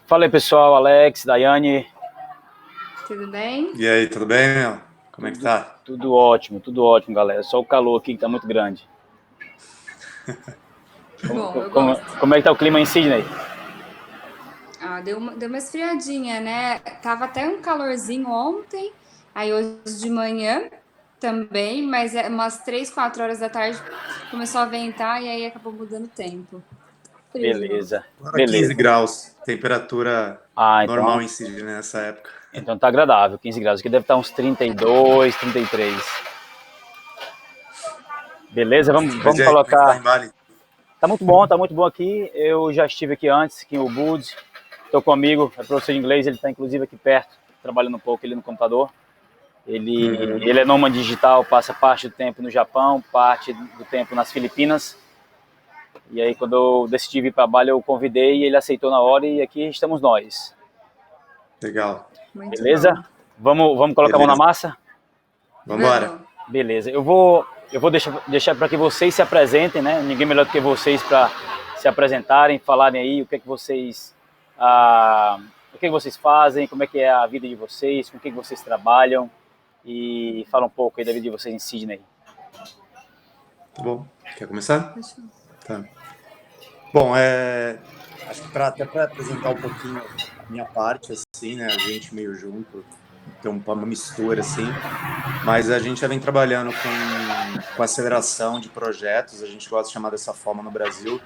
Fala aí, pessoal, Alex, Daiane. Tudo bem? E aí, tudo bem, meu? Como é que tá? Tudo ótimo, galera. Só o calor aqui que tá muito grande. Bom, eu gosto. Como é que tá o clima em Sydney? Deu uma esfriadinha, né? Tava até um calorzinho ontem, aí hoje de manhã também, mas umas 3, 4 horas da tarde começou a ventar e aí acabou mudando o tempo. Frio de novo. Agora 15 Beleza. graus, temperatura Então, normal em Sydney nessa época. então tá agradável, 15 graus. Aqui deve estar uns 32, 33. Beleza, Mas vamos e aí, como é que tá colocar. em Bali? Tá muito bom aqui. Eu já estive aqui antes, aqui em Ubud. Estou com um amigo, é professor de inglês, ele está inclusive aqui perto, trabalhando um pouco ali no computador. Ele é nômade digital, passa parte do tempo no Japão, parte do tempo nas Filipinas. E aí, quando eu decidi vir para Bali, eu convidei e ele aceitou na hora e aqui estamos nós. Legal. Muito Beleza? bom. Vamos colocar a mão na Beleza. massa? Vambora. Vamos. Beleza. Eu vou deixar para que vocês se apresentem, né? Ninguém melhor do que vocês para se apresentarem, falarem aí o que é que vocês fazem, como é que é a vida de vocês, com o que vocês trabalham e fala um pouco aí da vida de vocês em Sydney. Tá bom. Quer começar? Fechou. Tá. Bom, acho que até para apresentar um pouquinho a minha parte, assim, né? A gente meio junto, tem uma mistura, assim. Mas a gente já vem trabalhando com aceleração de projetos, a gente gosta de chamar dessa forma no Brasil,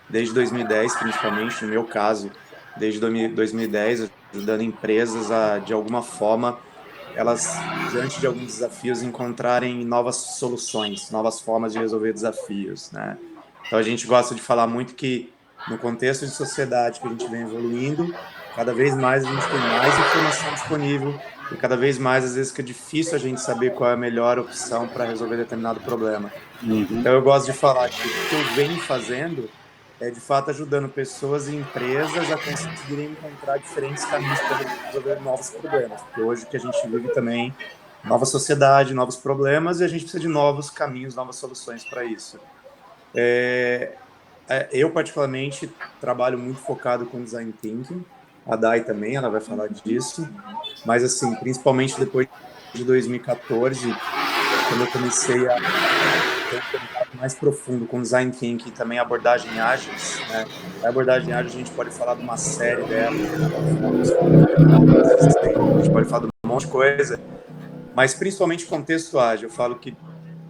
desde 2010, principalmente, no meu caso, desde 2010, ajudando empresas a, de alguma forma, elas, diante de alguns desafios, encontrarem novas soluções, novas formas de resolver desafios, né? Então, a gente gosta de falar muito que, no contexto de sociedade que a gente vem evoluindo, cada vez mais a gente tem mais informação disponível e cada vez mais, às vezes, fica difícil a gente saber qual é a melhor opção para resolver determinado problema. Então, eu gosto de falar que o que eu venho fazendo é, de fato, ajudando pessoas e empresas a conseguirem encontrar diferentes caminhos para resolver novos problemas. Porque hoje que a gente vive também nova sociedade, novos problemas, e a gente precisa de novos caminhos, novas soluções para isso. Eu, particularmente, trabalho muito focado com design thinking. A Dai também, ela vai falar disso. Mas, assim, principalmente depois de 2014, quando eu comecei a ter um contato mais profundo com design thinking e também abordagem ágeis, né? A abordagem ágil, a gente pode falar de uma série dela, a gente pode falar de um monte de coisa, mas principalmente contexto ágil. Eu falo que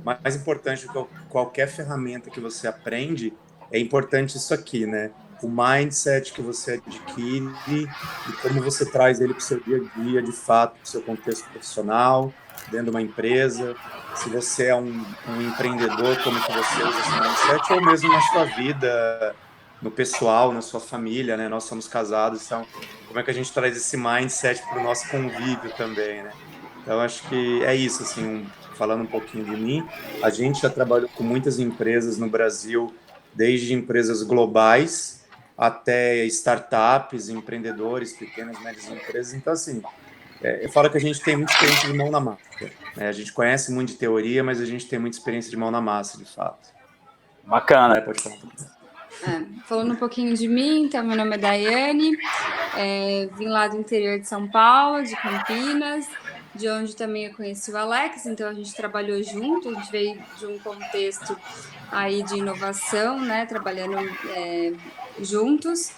mais importante do que qualquer ferramenta que você aprende, é importante isso aqui, né? O mindset que você adquire e como você traz ele para o seu dia a dia, de fato, para o seu contexto profissional, dentro de uma empresa. Se você é um empreendedor, como que você usa esse mindset, ou mesmo na sua vida, no pessoal, na sua família, né? Nós somos casados, então como é que a gente traz esse mindset para o nosso convívio também, né? Então, acho que é isso, assim, falando um pouquinho de mim. A gente já trabalhou com muitas empresas no Brasil, desde empresas globais até startups, empreendedores, pequenas e médias empresas. Então, assim, eu falo que a gente tem muita experiência de mão na massa, né? A gente conhece muito de teoria, mas a gente tem muita experiência de mão na massa, de fato. Bacana. Pode falar um pouquinho. Falando um pouquinho de mim, então, meu nome é Daiane, vim lá do interior de São Paulo, de Campinas, de onde também eu conheci o Alex, então a gente trabalhou junto, a gente veio de um contexto aí de inovação, né, trabalhando juntos.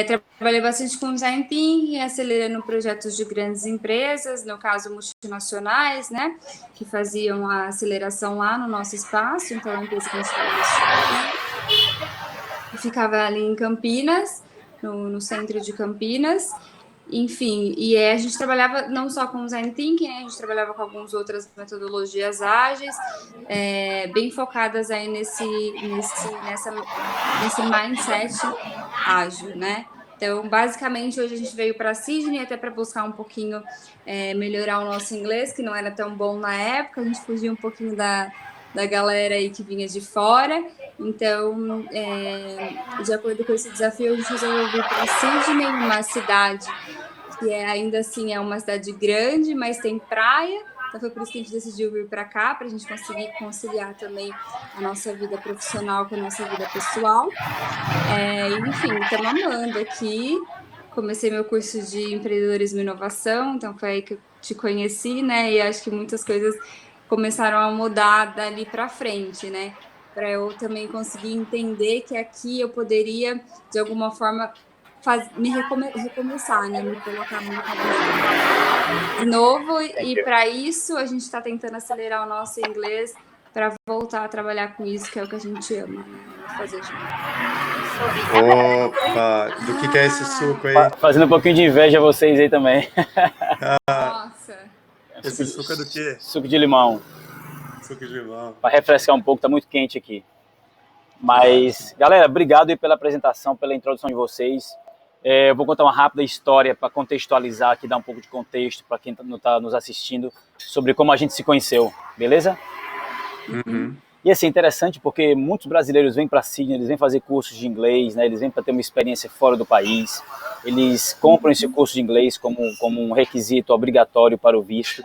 Trabalhei bastante com design thinking, acelerando projetos de grandes empresas, no caso multinacionais, né, que faziam a aceleração lá no nosso espaço, então a empresa que a gente trabalhou ficava ali em Campinas, no centro de Campinas. Enfim, e a gente trabalhava não só com design thinking, a gente trabalhava com algumas outras metodologias ágeis, bem focadas aí nesse mindset ágil, né? Então, basicamente, hoje a gente veio para Sydney até para buscar um pouquinho melhorar o nosso inglês, que não era tão bom na época, a gente fugia um pouquinho da galera aí que vinha de fora. Então, de acordo com esse desafio, a gente resolveu vir para Sydney, uma cidade que ainda assim é uma cidade grande, mas tem praia. Então, foi por isso que a gente decidiu vir para cá, para a gente conseguir conciliar também a nossa vida profissional com a nossa vida pessoal. Enfim, estamos amando aqui. comecei meu curso de empreendedorismo e inovação, então foi aí que eu te conheci, né? E acho que muitas coisas começaram a mudar dali para frente, né? Para eu também conseguir entender que aqui eu poderia, de alguma forma, recomeçar, né? Me colocar no mercado de trabalho de novo. E para isso, a gente está tentando acelerar o nosso inglês para voltar a trabalhar com isso, que é o que a gente ama, né? Fazer junto. Opa, do que é esse suco aí? Fazendo um pouquinho de inveja a vocês aí também. Nossa. Esse suco é do quê? Suco de limão. Suco de limão. Para refrescar um pouco, tá muito quente aqui. Mas, galera, obrigado aí pela apresentação, pela introdução de vocês. Eu vou contar uma rápida história para contextualizar aqui, dar um pouco de contexto para quem não está nos assistindo, sobre como a gente se conheceu, beleza? Uhum. E assim, interessante porque muitos brasileiros vêm para Sydney, eles vêm fazer cursos de inglês, né? Eles vêm para ter uma experiência fora do país, eles compram esse curso de inglês como um requisito obrigatório para o visto.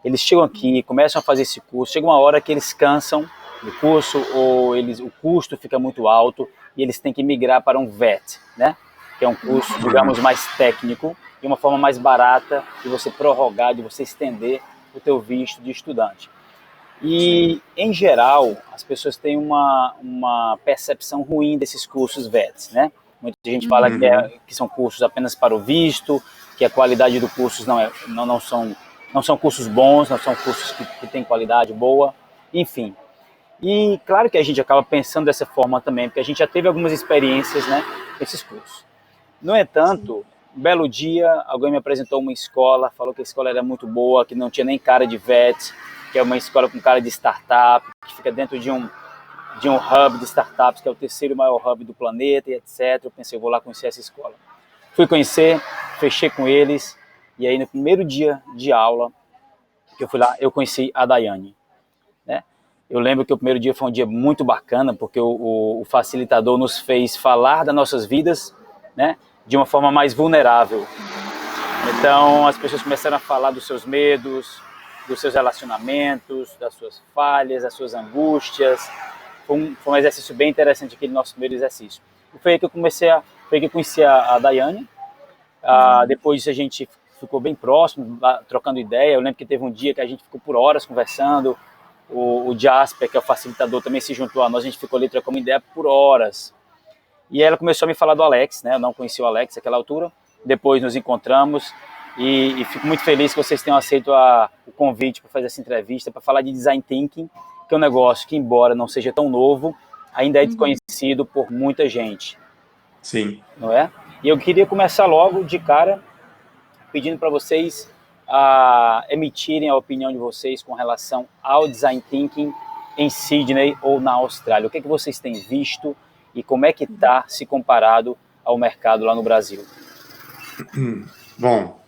Eles chegam aqui, começam a fazer esse curso, chega uma hora que eles cansam do curso ou o custo fica muito alto e eles têm que migrar para um VET, né? Que é um curso, digamos, mais técnico e uma forma mais barata de você prorrogar, de você estender o teu visto de estudante. E, em geral, as pessoas têm uma percepção ruim desses cursos VETs, né? Muita gente fala que são cursos apenas para o visto, que a qualidade dos cursos não são cursos bons, não são cursos que têm qualidade boa, enfim. E claro que a gente acaba pensando dessa forma também, porque a gente já teve algumas experiências, né, com esses cursos. No entanto, um belo dia, alguém me apresentou uma escola, falou que a escola era muito boa, que não tinha nem cara de VET, que é uma escola com cara de startup, que fica dentro de um hub de startups, que é o terceiro maior hub do planeta, e etc. Eu pensei, eu vou lá conhecer essa escola. Fui conhecer, fechei com eles, e aí no primeiro dia de aula que eu fui lá, eu conheci a Daiane, né? Eu lembro que o primeiro dia foi um dia muito bacana, porque o facilitador nos fez falar das nossas vidas, né, de uma forma mais vulnerável. Então, as pessoas começaram a falar dos seus medos, dos seus relacionamentos, das suas falhas, das suas angústias. Foi um exercício bem interessante, aquele nosso primeiro exercício. E foi aí que eu conheci a Daiane. Depois disso a gente ficou bem próximo, trocando ideia. Eu lembro que teve um dia que a gente ficou por horas conversando. O Jasper, que é o facilitador, também se juntou a nós. A gente ficou ali trocando ideia por horas. E ela começou a me falar do Alex, né? Eu não conhecia o Alex naquela altura. Depois nos encontramos e fico muito feliz que vocês tenham aceito o convite para fazer essa entrevista, para falar de Design Thinking, que é um negócio que, embora não seja tão novo, ainda é desconhecido por muita gente. Sim. Não é? E eu queria começar logo de cara pedindo para vocês emitirem a opinião de vocês com relação ao Design Thinking em Sydney ou na Austrália. O que é que vocês têm visto e como é que está se comparado ao mercado lá no Brasil? Bom,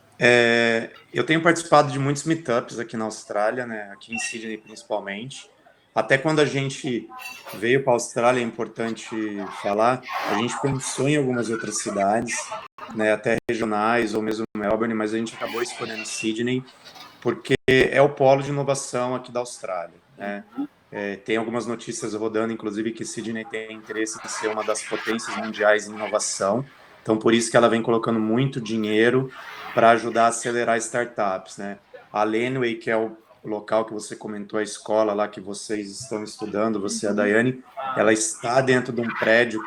eu tenho participado de muitos meetups aqui na Austrália, né? Aqui em Sydney principalmente. Até quando a gente veio para a Austrália, é importante falar, a gente pensou em algumas outras cidades, né? Até regionais ou mesmo Melbourne, mas a gente acabou escolhendo Sydney porque é o polo de inovação aqui da Austrália, né? Tem algumas notícias rodando, inclusive, que Sydney tem interesse em ser uma das potências mundiais em inovação. Então, por isso que ela vem colocando muito dinheiro para ajudar a acelerar startups, né? A Lenway, que é o local que você comentou, a escola lá que vocês estão estudando, você e a Daiane, ela está dentro de um prédio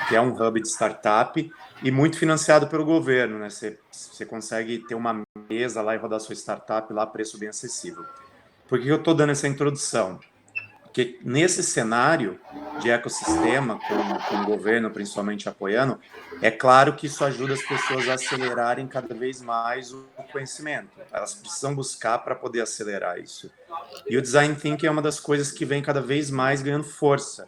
que é um hub de startup e muito financiado pelo governo, né? Você consegue ter uma mesa lá e rodar sua startup lá a preço bem acessível. Por que eu estou dando essa introdução? Porque nesse cenário de ecossistema, com o governo principalmente apoiando, é claro que isso ajuda as pessoas a acelerarem cada vez mais o conhecimento. Elas precisam buscar para poder acelerar isso. E o Design Thinking é uma das coisas que vem cada vez mais ganhando força.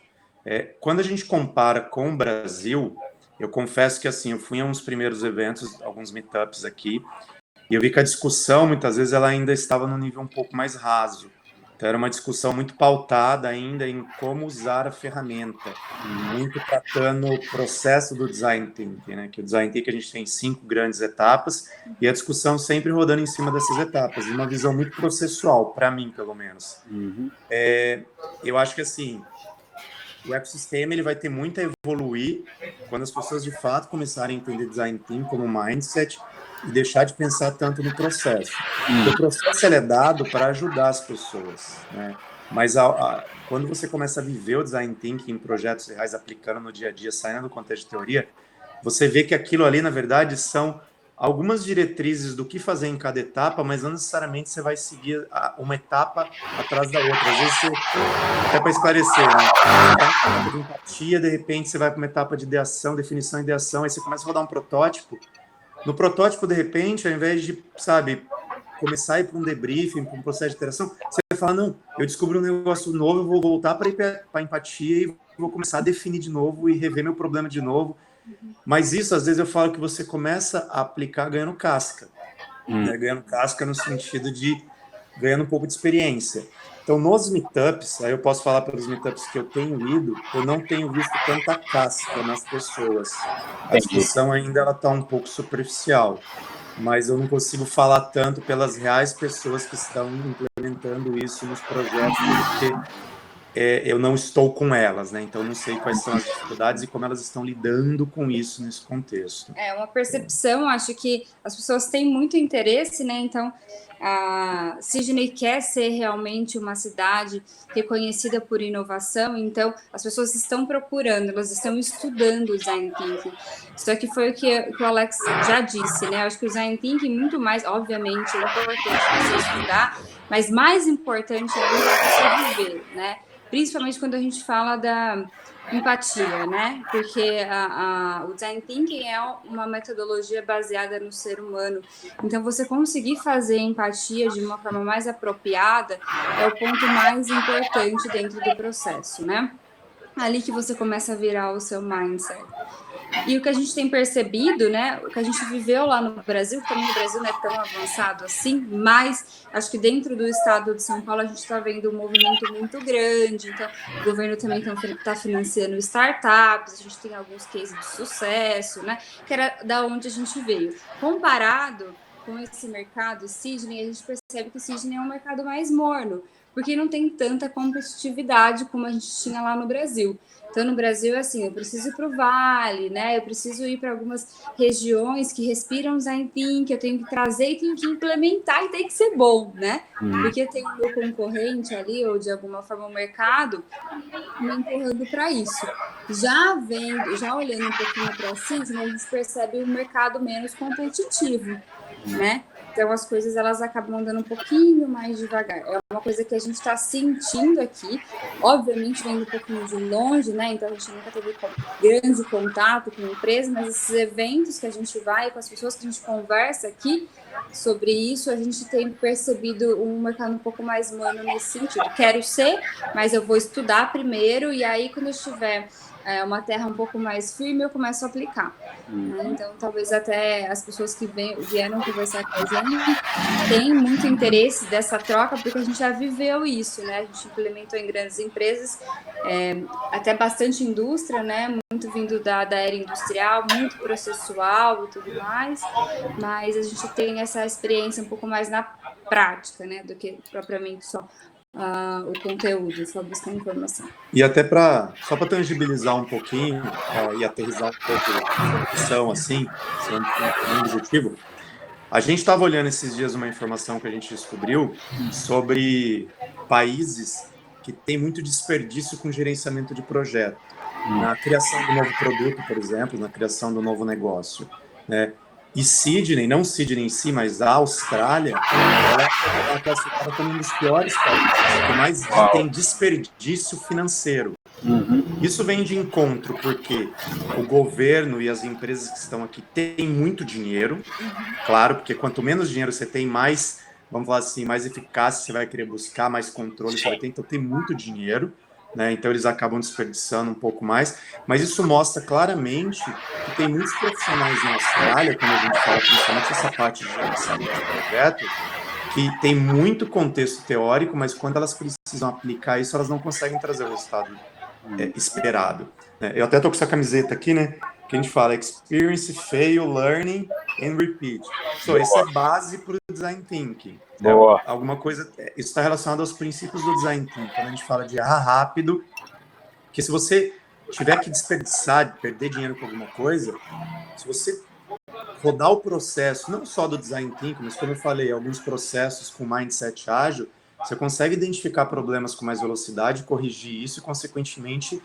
Quando a gente compara com o Brasil, eu confesso que assim, eu fui a uns primeiros eventos, alguns meetups aqui, e eu vi que a discussão, muitas vezes, ela ainda estava num nível um pouco mais raso. Então, era uma discussão muito pautada ainda em como usar a ferramenta, muito tratando o processo do Design Thinking, né? Que o Design Thinking a gente tem 5 grandes etapas e a discussão sempre rodando em cima dessas etapas, uma visão muito processual, para mim, pelo menos. Eu acho que, assim, o ecossistema ele vai ter muito a evoluir quando as pessoas de fato começarem a entender design thinking como mindset e deixar de pensar tanto no processo. O processo ele é dado para ajudar as pessoas, né? Mas quando você começa a viver o design thinking em projetos reais, aplicando no dia a dia, saindo do contexto de teoria, você vê que aquilo ali, na verdade, são algumas diretrizes do que fazer em cada etapa, mas não necessariamente você vai seguir uma etapa atrás da outra. Às vezes, até para esclarecer, né? Você está em etapa de empatia, de repente você vai para uma etapa de ideação, definição e ideação, aí você começa a rodar um protótipo. No protótipo, de repente, ao invés de, sabe, começar a ir para um debriefing, para um processo de interação, você fala, não, eu descobri um negócio novo, eu vou voltar para empatia e vou começar a definir de novo e rever meu problema de novo. Mas isso, às vezes, eu falo que você começa a aplicar ganhando casca. Né? Ganhando casca no sentido de ganhando um pouco de experiência. Então, nos meetups, aí eu posso falar pelos meetups que eu tenho ido, eu não tenho visto tanta casca nas pessoas. A discussão ainda está um pouco superficial, mas eu não consigo falar tanto pelas reais pessoas que estão implementando isso nos projetos, porque eu não estou com elas, né? Então, eu não sei quais são as dificuldades e como elas estão lidando com isso nesse contexto. É uma percepção, acho que as pessoas têm muito interesse, né? Então, a Sydney quer ser realmente uma cidade reconhecida por inovação, então as pessoas estão procurando, elas estão estudando o Design Thinking. Isso aqui foi o que o Alex já disse, né? Eu acho que o Design Thinking, muito mais, obviamente, é importante você estudar, mas mais importante ainda é você viver, né? Principalmente quando a gente fala da empatia, né? Porque o Design Thinking é uma metodologia baseada no ser humano. Então, você conseguir fazer empatia de uma forma mais apropriada é o ponto mais importante dentro do processo, né? Ali que você começa a virar o seu mindset. E o que a gente tem percebido, né, o que a gente viveu lá no Brasil, que também o Brasil não é tão avançado assim, mas acho que dentro do estado de São Paulo a gente está vendo um movimento muito grande, então o governo também está financiando startups, a gente tem alguns cases de sucesso, né, que era da onde a gente veio. Comparado com esse mercado Sydney, a gente percebe que o Sydney é um mercado mais morno, porque não tem tanta competitividade como a gente tinha lá no Brasil. Então, no Brasil, assim, eu preciso ir para o Vale, né? Eu preciso ir para algumas regiões que respiram Design Thinking, eu tenho que trazer e tenho que implementar e tem que ser bom, né? Porque tem o meu concorrente ali, ou de alguma forma o mercado, me empurrando para isso. Já olhando um pouquinho para a Sydney, a gente percebe um mercado menos competitivo, né? Então, as coisas elas acabam andando um pouquinho mais devagar. É uma coisa que a gente está sentindo aqui, obviamente vendo um pouquinho de longe, né? Então, a gente nunca teve grande contato com a empresa, mas esses eventos que a gente vai, com as pessoas que a gente conversa aqui sobre isso, a gente tem percebido um mercado um pouco mais humano nesse sentido. Quero ser, mas eu vou estudar primeiro e aí, quando eu estiver uma terra um pouco mais firme, eu começo a aplicar. Né? Então, talvez até as pessoas que vieram conversar com a gente têm muito interesse dessa troca, porque a gente já viveu isso, né? A gente implementou em grandes empresas, até bastante indústria, né? Muito vindo da era industrial, muito processual e tudo mais, mas a gente tem essa experiência um pouco mais na prática, né? Do que propriamente só o conteúdo, só buscar informação. E até só para tangibilizar um pouquinho e aterrissar um pouco a discussão, assim, sendo um objetivo, a gente estava olhando esses dias uma informação que a gente descobriu sobre países que têm muito desperdício com gerenciamento de projeto, na criação do novo produto, por exemplo, na criação do novo negócio, né? E Sydney, não Sydney em si, mas a Austrália, ela é classificada como um dos piores países, que mais tem desperdício financeiro. Isso vem de encontro porque o governo e as empresas que estão aqui têm muito dinheiro, claro, porque quanto menos dinheiro você tem, mais, vamos falar assim, mais eficácia você vai querer buscar, mais controle você vai ter, então tem muito dinheiro. Né? Então eles acabam desperdiçando um pouco mais, mas isso mostra claramente que tem muitos profissionais na Austrália, quando a gente fala principalmente essa parte de gerenciamento de projeto, que tem muito contexto teórico, mas quando elas precisam aplicar isso, elas não conseguem trazer o resultado esperado. Eu até estou com essa camiseta aqui, né? Que a gente fala Experience, Fail, Learning and Repeat. Isso é base para o Design Thinking. Alguma coisa, isso está relacionado aos princípios do Design Thinking. Quando a gente fala de errar rápido, Porque se você tiver que desperdiçar, perder dinheiro com alguma coisa, se você rodar o processo, não só do design thinking, mas como eu falei, alguns processos com mindset ágil, você consegue identificar problemas com mais velocidade, corrigir isso e, consequentemente,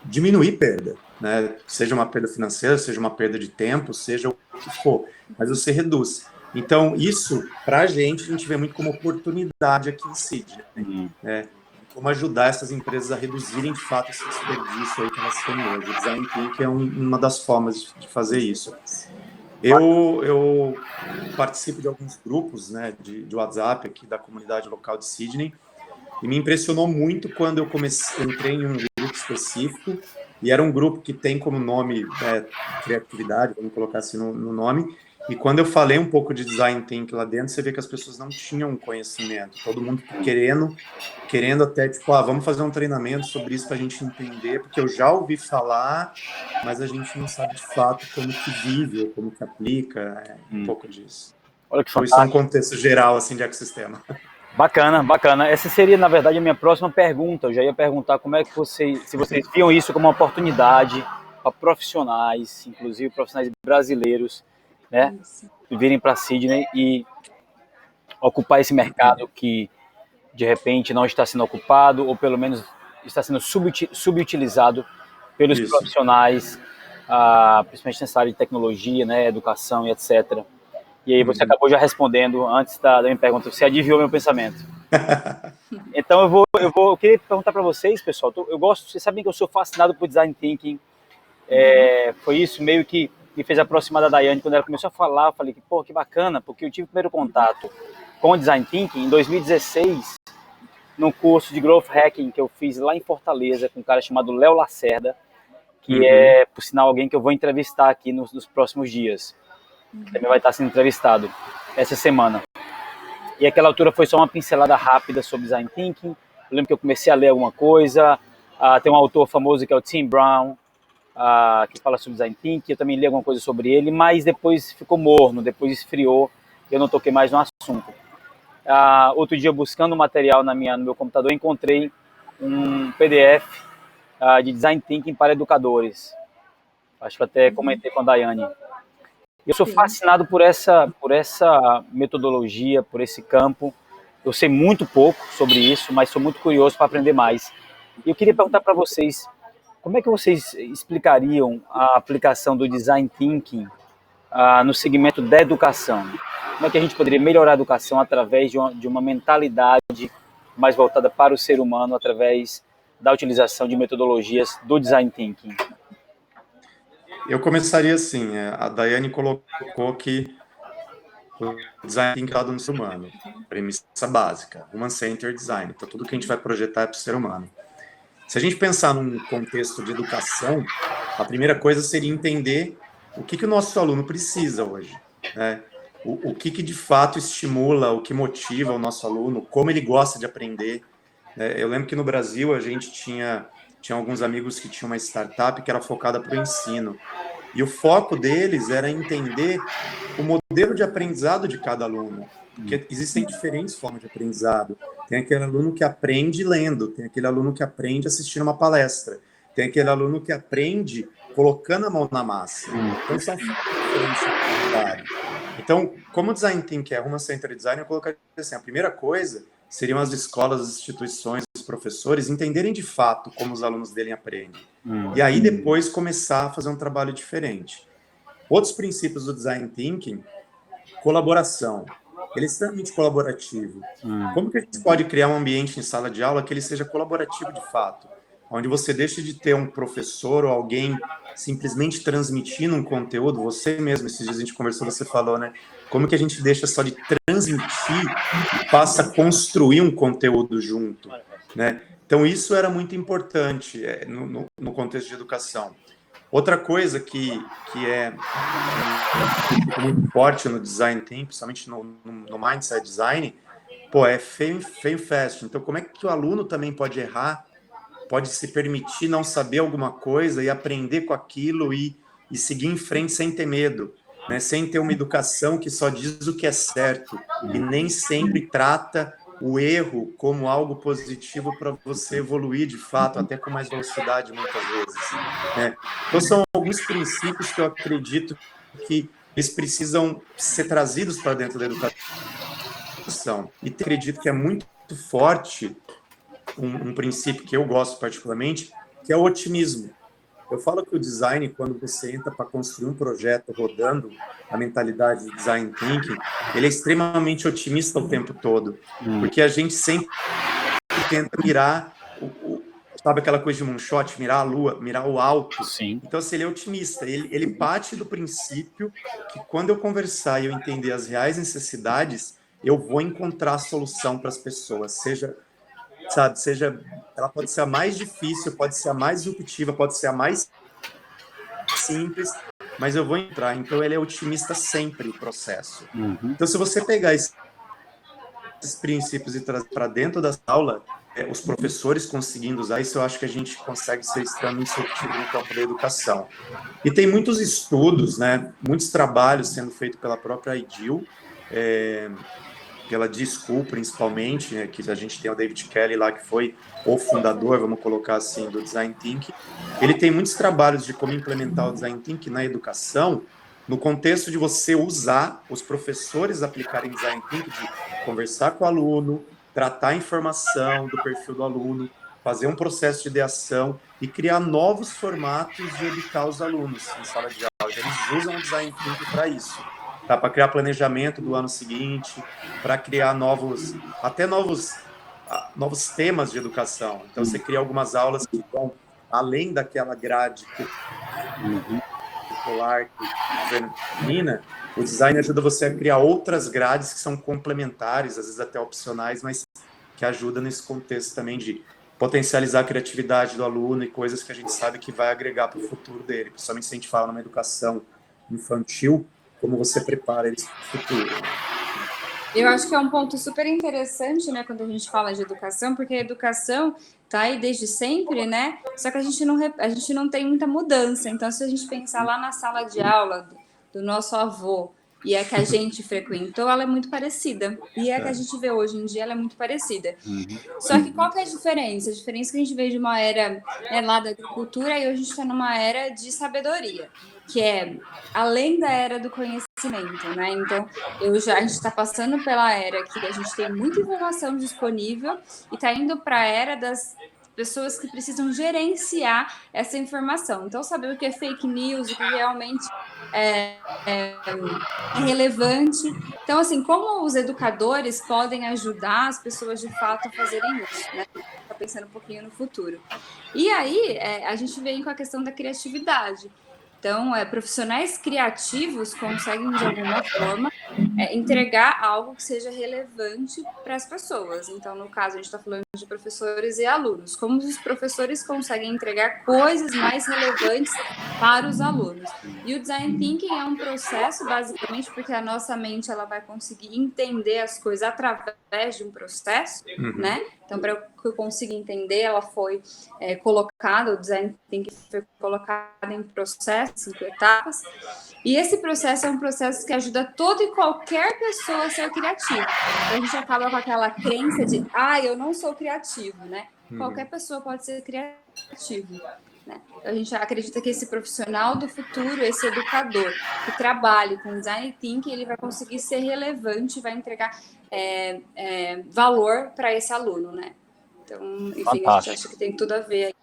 diminuir perda, né? Seja uma perda financeira, seja uma perda de tempo, seja o que for, mas você reduz. Então, isso, para a gente vê muito como oportunidade aqui em Sydney, né? Como ajudar essas empresas a reduzirem, de fato, esse desperdício aí que elas têm hoje. O design thinking é uma das formas de fazer isso. Eu participo de alguns grupos, né, de WhatsApp aqui da comunidade local de Sydney, e me impressionou muito quando eu entrei em um grupo específico, e era um grupo que tem como nome criatividade, vamos colocar assim no nome, e quando eu falei um pouco de design thinking lá dentro, você vê que as pessoas não tinham conhecimento, todo mundo querendo até, tipo, vamos fazer um treinamento sobre isso para a gente entender, porque eu já ouvi falar, mas a gente não sabe de fato como que vive, ou como que aplica, um pouco disso. Olha que então, fantástico. isso é um contexto geral, assim, de ecossistema. Bacana, bacana. Essa seria, na verdade, a minha próxima pergunta. Eu já ia perguntar como é que se vocês viam isso como uma oportunidade para profissionais, inclusive profissionais brasileiros, né, virem para Sydney e ocupar esse mercado que, de repente, não está sendo ocupado, ou pelo menos está sendo subutilizado pelos profissionais, principalmente nessa área de tecnologia, né, educação e etc. E aí você acabou já respondendo antes da minha pergunta, você adivinhou meu pensamento. Então eu queria perguntar para vocês, pessoal, vocês sabem que eu sou fascinado por design thinking, foi isso meio que me fez aproximar da Daiane. Quando ela começou a falar, eu falei que, pô, que bacana, porque eu tive o primeiro contato com o design thinking em 2016, num curso de growth hacking que eu fiz lá em Fortaleza, com um cara chamado Léo Lacerda, que é, por sinal, alguém que eu vou entrevistar aqui nos próximos dias. Também vai estar sendo entrevistado essa semana. E aquela altura foi só uma pincelada rápida sobre design thinking. Eu lembro que eu comecei a ler alguma coisa. Tem um autor famoso que é o Tim Brown, que fala sobre design thinking. Eu também li alguma coisa sobre ele, mas depois ficou morno, depois esfriou. Eu não toquei mais no assunto. Outro dia, buscando material no meu computador, encontrei um PDF de design thinking para educadores. Acho que até comentei com a Daiane. Eu sou fascinado por essa metodologia, por esse campo. Eu sei muito pouco sobre isso, mas sou muito curioso para aprender mais. E eu queria perguntar para vocês, como é que vocês explicariam a aplicação do design thinking no segmento da educação? Como é que a gente poderia melhorar a educação através de uma mentalidade mais voltada para o ser humano, através da utilização de metodologias do design thinking? Eu começaria assim, a Daiane colocou que o design tem que no ser humano, premissa básica, human-centered design, então tudo que a gente vai projetar é para o ser humano. Se a gente pensar num contexto de educação, a primeira coisa seria entender o que o nosso aluno precisa hoje, né? O que de fato estimula, o que motiva o nosso aluno, como ele gosta de aprender. Eu lembro que no Brasil a gente tinha alguns amigos que tinham uma startup que era focada para o ensino. E o foco deles era entender o modelo de aprendizado de cada aluno. Porque existem diferentes formas de aprendizado. Tem aquele aluno que aprende lendo, tem aquele aluno que aprende assistindo uma palestra, tem aquele aluno que aprende colocando a mão na massa. Então, são diferentes atividades. Então, como o design thinking é human-centered design, eu colocaria assim, a primeira coisa seriam as escolas, as instituições, os professores entenderem de fato como os alunos dele aprendem. E aí depois começar a fazer um trabalho diferente. Outros princípios do design thinking, colaboração. Ele é extremamente colaborativo. Como que a gente pode criar um ambiente em sala de aula que ele seja colaborativo de fato? Onde você deixa de ter um professor ou alguém simplesmente transmitindo um conteúdo, você mesmo, esses dias a gente conversou, você falou, né? Como que a gente deixa só de transmitir e passa a construir um conteúdo junto, né? Então, isso era muito importante no contexto de educação. Outra coisa que é muito forte no design thinking, principalmente no mindset design, é fail fast. Então, como é que o aluno também pode errar, pode se permitir não saber alguma coisa e aprender com aquilo e seguir em frente sem ter medo, né? Sem ter uma educação que só diz o que é certo e nem sempre trata o erro como algo positivo para você evoluir de fato, até com mais velocidade muitas vezes, né? Então são alguns princípios que eu acredito que eles precisam ser trazidos para dentro da educação. E acredito que é muito forte um princípio que eu gosto particularmente, que é o otimismo. Eu falo que o design, quando você entra para construir um projeto rodando a mentalidade de design thinking, ele é extremamente otimista o tempo todo, porque a gente sempre tenta mirar, sabe aquela coisa de moonshot, mirar a lua, mirar o alto. Sim. Então, assim, ele é otimista, ele parte do princípio que quando eu conversar e eu entender as reais necessidades, eu vou encontrar a solução para as pessoas, seja, ela pode ser a mais difícil, pode ser a mais disruptiva, pode ser a mais simples, mas eu vou entrar. Então, ele é otimista sempre, o processo. Então, se você pegar esses princípios e trazer para dentro da aula, os professores conseguindo usar isso, eu acho que a gente consegue ser extremamente assertivo no campo da educação. E tem muitos estudos, né, muitos trabalhos sendo feitos pela própria IDEAL, pela D-School principalmente, né, que a gente tem o David Kelly lá, que foi o fundador, vamos colocar assim, do Design Thinking. Ele tem muitos trabalhos de como implementar o Design Thinking na educação, no contexto de você usar os professores aplicarem Design Thinking, de conversar com o aluno, tratar a informação do perfil do aluno, fazer um processo de ideação e criar novos formatos de educar os alunos em sala de aula. Eles usam o Design Thinking para isso. Tá, para criar planejamento do ano seguinte, para criar novos temas de educação. Então, você cria algumas aulas que vão além daquela grade curricular que o governo determina. O design ajuda você a criar outras grades que são complementares, às vezes até opcionais, mas que ajudam nesse contexto também de potencializar a criatividade do aluno e coisas que a gente sabe que vai agregar para o futuro dele, principalmente se a gente fala numa educação infantil, como você prepara eles para o futuro. Eu acho que é um ponto super interessante, né, quando a gente fala de educação, porque a educação está aí desde sempre, né? Só que a gente não tem muita mudança. Então, se a gente pensar lá na sala de aula do nosso avô e a que a gente frequentou, ela é muito parecida. E a que a gente vê hoje em dia, ela é muito parecida. Só que qual que é a diferença? A diferença é que a gente veio de uma era, né, lá da agricultura e hoje a gente está numa era de sabedoria, que é além da era do conhecimento, né? Então, a gente está passando pela era que a gente tem muita informação disponível e está indo para a era das pessoas que precisam gerenciar essa informação. Então, saber o que é fake news, o que realmente é relevante. Então, assim, como os educadores podem ajudar as pessoas de fato a fazerem isso, né? Tá pensando um pouquinho no futuro. E aí, a gente vem com a questão da criatividade. Então, profissionais criativos conseguem, de alguma forma, entregar algo que seja relevante para as pessoas. Então, no caso, a gente está falando de professores e alunos. Como os professores conseguem entregar coisas mais relevantes para os alunos. E o Design Thinking é um processo, basicamente, porque a nossa mente ela vai conseguir entender as coisas através de um processo, né? Então, para que eu consiga entender, ela foi colocada, o Design Thinking foi colocado em processo, 5 etapas. E esse processo é um processo que ajuda toda e qualquer pessoa a ser criativa. Então, a gente acaba com aquela crença de, eu não sou criativo, né? Qualquer pessoa pode ser criativo. Né? A gente acredita que esse profissional do futuro, esse educador que trabalhe com design thinking, ele vai conseguir ser relevante, vai entregar valor para esse aluno, né? Então, enfim, fantástico. A gente acha que tem tudo a ver aí,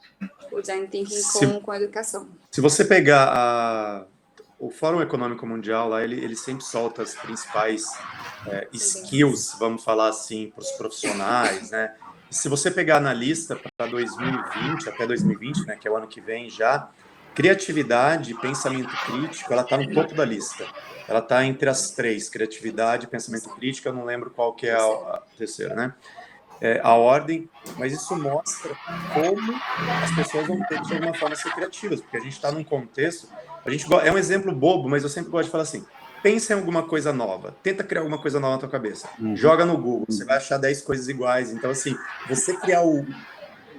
o design thinking com a educação. Se você pegar o Fórum Econômico Mundial, lá ele sempre solta as principais skills, vamos falar assim, para os profissionais, né? Se você pegar na lista para 2020, até 2020, né, que é o ano que vem já, criatividade e pensamento crítico, ela está no topo da lista. Ela está entre as 3, criatividade e pensamento crítico, eu não lembro qual que é a terceira, né? A ordem, mas isso mostra como as pessoas vão ter que, de alguma forma, ser criativas, porque a gente está num contexto, é um exemplo bobo, mas eu sempre gosto de falar assim, pensa em alguma coisa nova, tenta criar alguma coisa nova na tua cabeça, joga no Google, você vai achar 10 coisas iguais, então assim, você criar o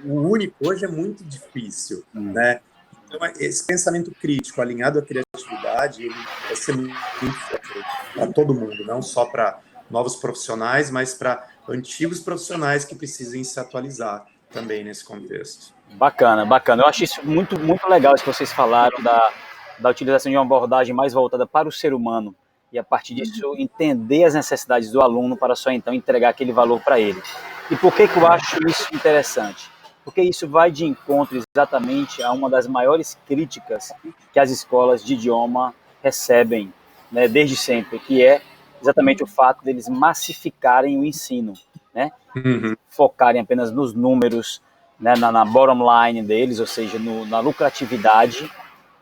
único hoje é muito difícil, né? Então esse pensamento crítico alinhado à criatividade, ele vai ser muito forte para todo mundo, não só para novos profissionais, mas para antigos profissionais que precisem se atualizar também nesse contexto. Bacana, bacana. Eu acho isso muito, muito legal, isso que vocês falaram da utilização de uma abordagem mais voltada para o ser humano e, a partir disso, entender as necessidades do aluno para só então entregar aquele valor para ele. E por que eu acho isso interessante? Porque isso vai de encontro exatamente a uma das maiores críticas que as escolas de idioma recebem, né, desde sempre, que é exatamente o fato deles massificarem o ensino, né? Focarem apenas nos números, né, na bottom line deles, ou seja, na lucratividade,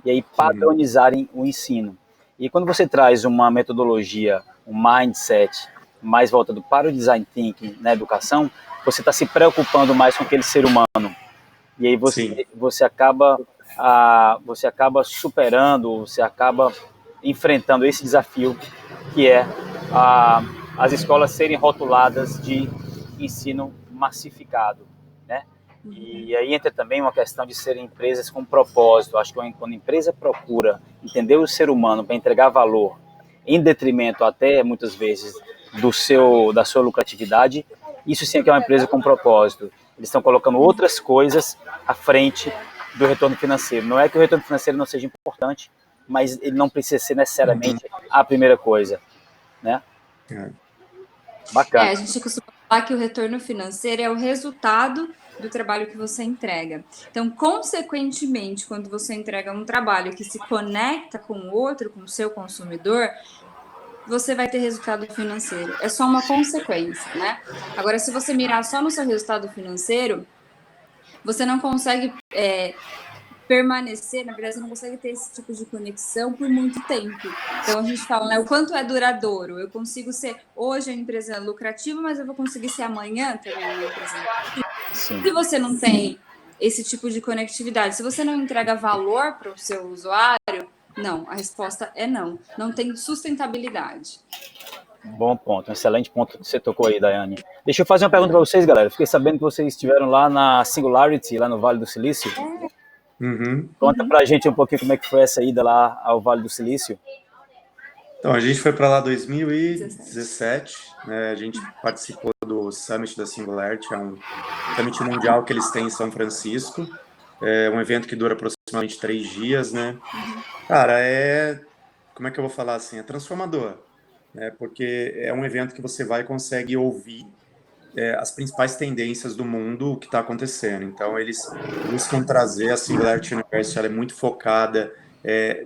e aí padronizarem o ensino. E quando você traz uma metodologia, um mindset mais voltado para o design thinking na educação, você está se preocupando mais com aquele ser humano. E aí você acaba superando, você acaba enfrentando esse desafio que é as escolas serem rotuladas de ensino massificado, né? E aí entra também uma questão de serem empresas com propósito. Acho que quando a empresa procura entender o ser humano para entregar valor, em detrimento até, muitas vezes, da sua lucratividade, isso sim é que é uma empresa com propósito. Eles estão colocando outras coisas à frente do retorno financeiro. Não é que o retorno financeiro não seja importante, mas ele não precisa ser necessariamente a primeira coisa, né? Bacana. A gente costuma falar que o retorno financeiro é o resultado do trabalho que você entrega. Então, consequentemente, quando você entrega um trabalho que se conecta com o outro, com o seu consumidor, você vai ter resultado financeiro. É só uma consequência, né? Agora, se você mirar só no seu resultado financeiro, você não consegue permanecer, na verdade, você não consegue ter esse tipo de conexão por muito tempo. Então, a gente fala, né, o quanto é duradouro. Eu consigo ser hoje uma empresa lucrativa, mas eu vou conseguir ser amanhã também uma empresa lucrativa. Se você não tem esse tipo de conectividade, se você não entrega valor para o seu usuário, não, a resposta é não. Não tem sustentabilidade. Bom ponto, um excelente ponto que você tocou aí, Daiane. Deixa eu fazer uma pergunta para vocês, galera. Fiquei sabendo que vocês estiveram lá na Singularity, lá no Vale do Silício. Conta pra gente um pouquinho como é que foi essa ida lá ao Vale do Silício. Então, a gente foi para lá em 2017, né? A gente participou do Summit da Singularity, é um summit mundial que eles têm em São Francisco. É um evento que dura aproximadamente 3 dias, né? Cara, como é que eu vou falar assim? É transformador, né? Porque é um evento que você vai e consegue ouvir as principais tendências do mundo, o que está acontecendo. Então, eles buscam trazer a Singularity University, ela é muito focada,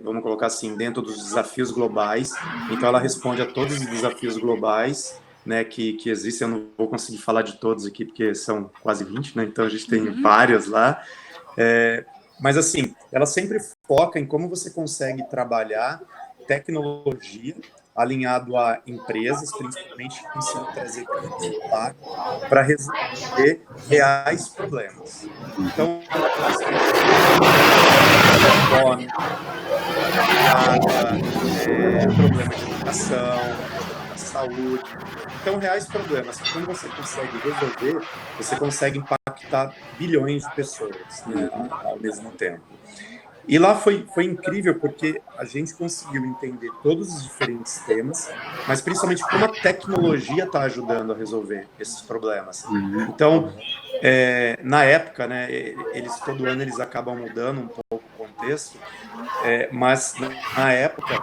vamos colocar assim, dentro dos desafios globais. Então, ela responde a todos os desafios globais, né, que existem. Eu não vou conseguir falar de todos aqui, porque são quase 20, né? Então, a gente tem vários lá. Mas, assim, ela sempre foca em como você consegue trabalhar tecnologia alinhado a empresas, principalmente que precisam trazer grandes impactos para resolver reais problemas. Então, fome, problema de educação, saúde. Então, reais problemas que, quando você consegue resolver, você consegue impactar bilhões de pessoas, né, ao mesmo tempo. E lá foi incrível, porque a gente conseguiu entender todos os diferentes temas, mas principalmente como a tecnologia está ajudando a resolver esses problemas. Então, na época, né, todo ano eles acabam mudando um pouco o contexto, mas na época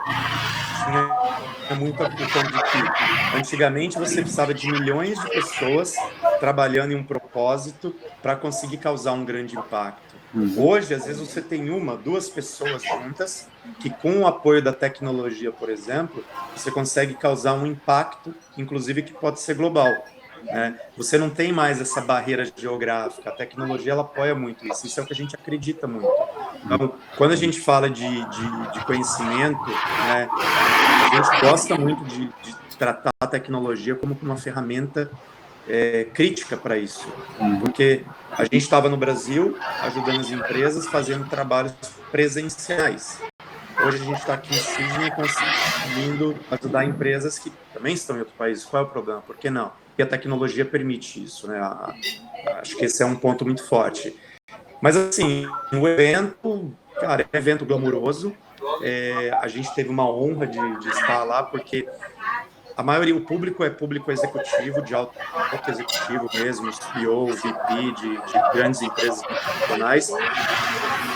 tinha muito a questão de que antigamente você precisava de milhões de pessoas trabalhando em um propósito para conseguir causar um grande impacto. Hoje, às vezes, você tem 1, 2 pessoas juntas que, com o apoio da tecnologia, por exemplo, você consegue causar um impacto, inclusive, que pode ser global, né? Você não tem mais essa barreira geográfica. A tecnologia, ela apoia muito isso. Isso é o que a gente acredita muito. Então, quando a gente fala de conhecimento, né, a gente gosta muito de tratar a tecnologia como uma ferramenta crítica para isso, porque a gente estava no Brasil ajudando as empresas fazendo trabalhos presenciais. Hoje a gente está aqui em Sydney conseguindo ajudar empresas que também estão em outro país. Qual é o problema? Por que não? Porque a tecnologia permite isso, né? Acho que esse é um ponto muito forte. Mas assim, o evento, cara, é um evento glamouroso. A gente teve uma honra de estar lá, porque a maioria, o público é público executivo, de alto executivo mesmo, CEO, VP de grandes empresas internacionais,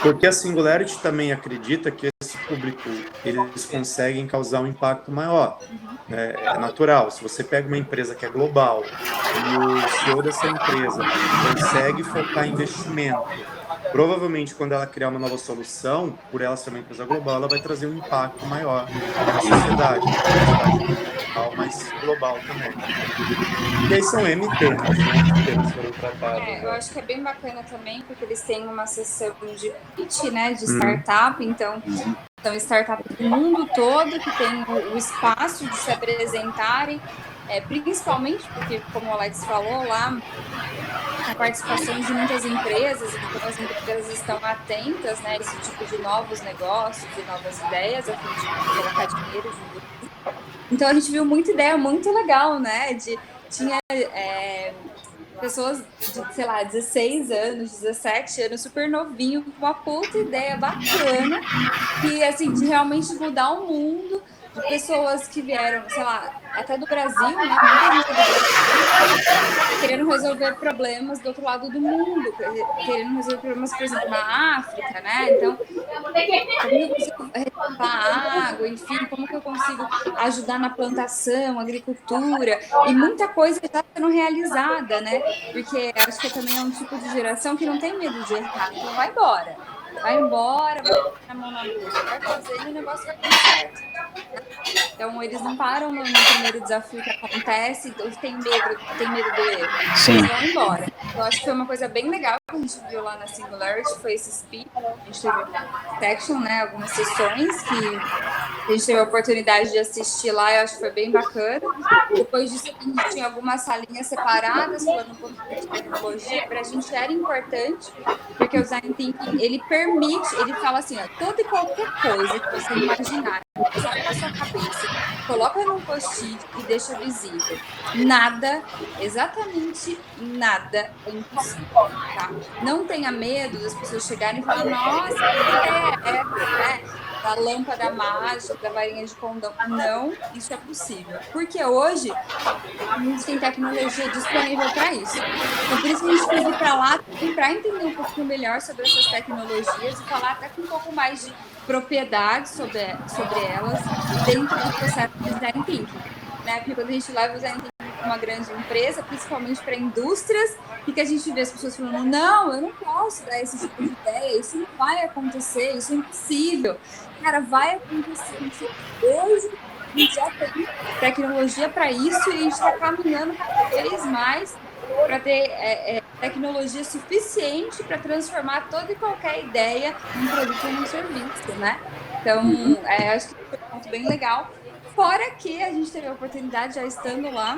porque a Singularity também acredita que esse público, eles conseguem causar um impacto maior. É natural, se você pega uma empresa que é global e o CEO dessa empresa consegue focar em investimento, provavelmente quando ela criar uma nova solução, por ela ser uma empresa global, ela vai trazer um impacto maior na sociedade, mas global também. E aí são M temas, né? Que temas foram tratados. Eu acho que é bem bacana também, porque eles têm uma sessão de pitch, né, de startup, então são startups do mundo todo que tem o espaço de se apresentarem, principalmente porque, como o Alex falou lá, a participação de muitas empresas, então as empresas estão atentas, né, a esse tipo de novos negócios e novas ideias, a fim de colocar dinheiro junto. Então a gente viu muita ideia muito legal, né? Tinha pessoas de, sei lá, 16 anos, 17 anos, super novinho, com uma puta ideia bacana, que assim, de realmente mudar o mundo, de pessoas que vieram, sei lá, até do Brasil, né? Muita gente do Brasil, querendo resolver problemas do outro lado do mundo, querendo resolver problemas, por exemplo, na África, né? Então, como eu consigo reciclar água, enfim, como que eu consigo ajudar na plantação, agricultura, e muita coisa está sendo realizada, né? Porque acho que também é um tipo de geração que não tem medo de errar, então vai embora, vai pôr a mão na bolsa, vai fazendo e o negócio vai dar certo. Então, eles não param no primeiro desafio que acontece, tem medo do erro. Eles vão embora. Eu acho que foi uma coisa bem legal que a gente viu lá na Singularity, foi esse speed. A gente teve section, né, algumas sessões que a gente teve a oportunidade de assistir lá, eu acho que foi bem bacana. Depois disso, a gente tinha algumas salinhas separadas, falando um pouquinho de tecnologia. Para a gente era importante, porque o Design Thinking, ele permite, ele fala assim, ó, toda e qualquer coisa que você imaginar, sai da sua cabeça, coloca num post-it e deixa visível. Nada, exatamente nada é impossível, tá? Não tenha medo das pessoas chegarem e falarem, nossa, da lâmpada mágica, da varinha de condão. Não, isso é possível. Porque hoje a gente tem tecnologia disponível para isso. Então, por isso que a gente quis ir para lá para entender um pouquinho melhor sobre essas tecnologias e falar até com um pouco mais de propriedade sobre elas dentro do processo de design thinking, né? Porque quando a gente leva o design thinking para uma grande empresa, principalmente para indústrias, e que a gente vê as pessoas falando, não, eu não posso dar esse tipo de ideia, isso não vai acontecer, isso é impossível. Cara, vai acontecer. Hoje a gente já tem tecnologia para isso e a gente está caminhando cada vez mais para ter tecnologia suficiente para transformar toda e qualquer ideia em produto ou em serviço, né? Então, acho que foi um ponto bem legal. Fora que a gente teve a oportunidade, já estando lá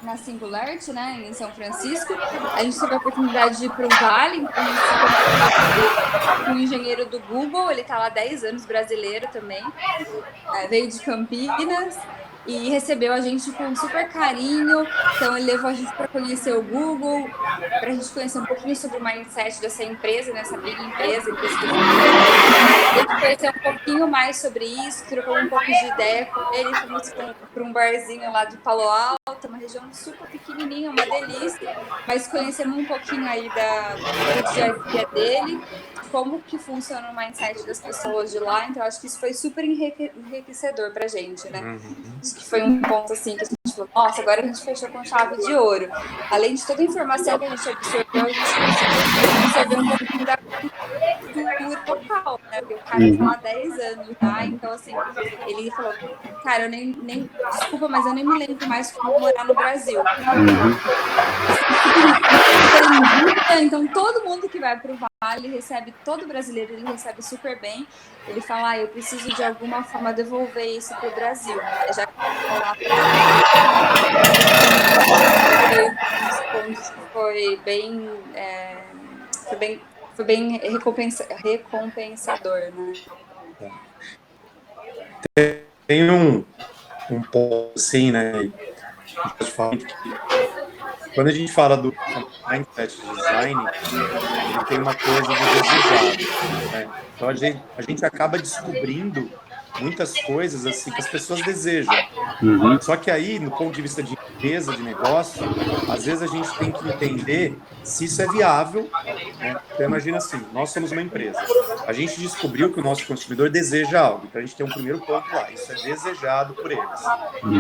na Singularity, né, em São Francisco, a gente teve a oportunidade de ir para o Vale, então a gente com um engenheiro do Google, ele está lá há 10 anos, brasileiro também, veio de Campinas, e recebeu a gente com super carinho. Então, ele levou a gente para conhecer o Google, para a gente conhecer um pouquinho sobre o mindset dessa empresa, nessa big empresa. A gente conheceu um pouquinho mais sobre isso, trocou um pouco de ideia com ele, fomos para um barzinho lá de Palo Alto, uma região super pequenininha, uma delícia, mas conhecemos um pouquinho aí do dia a dia dele, como que funciona o mindset das pessoas de lá. Então, acho que isso foi super enriquecedor pra gente, né? Acho que foi um ponto, assim, que a gente falou, nossa, agora a gente fechou com chave de ouro. Além de toda a informação que a gente absorveu, a gente conseguiu absorver um pouquinho da cultura local, né? Porque o cara tá lá há 10 anos já, então, assim, ele falou, cara, eu nem desculpa, mas eu nem me lembro mais como morar no Brasil. Então, todo mundo que vai pro Vale recebe, todo brasileiro, ele recebe super bem. Ele fala, eu preciso de alguma forma devolver isso pro Brasil. Já que foi bem recompensador, né? Tem um ponto assim, né? Quando a gente fala do mindset design, ele tem uma coisa do desejado, né? Então a gente acaba descobrindo muitas coisas assim que as pessoas desejam. Só que aí, no ponto de vista de empresa, de negócio, às vezes a gente tem que entender se isso é viável, né? Então, imagina assim, nós somos uma empresa. A gente descobriu que o nosso consumidor deseja algo. Então, a gente tem um primeiro ponto lá. Isso é desejado por eles.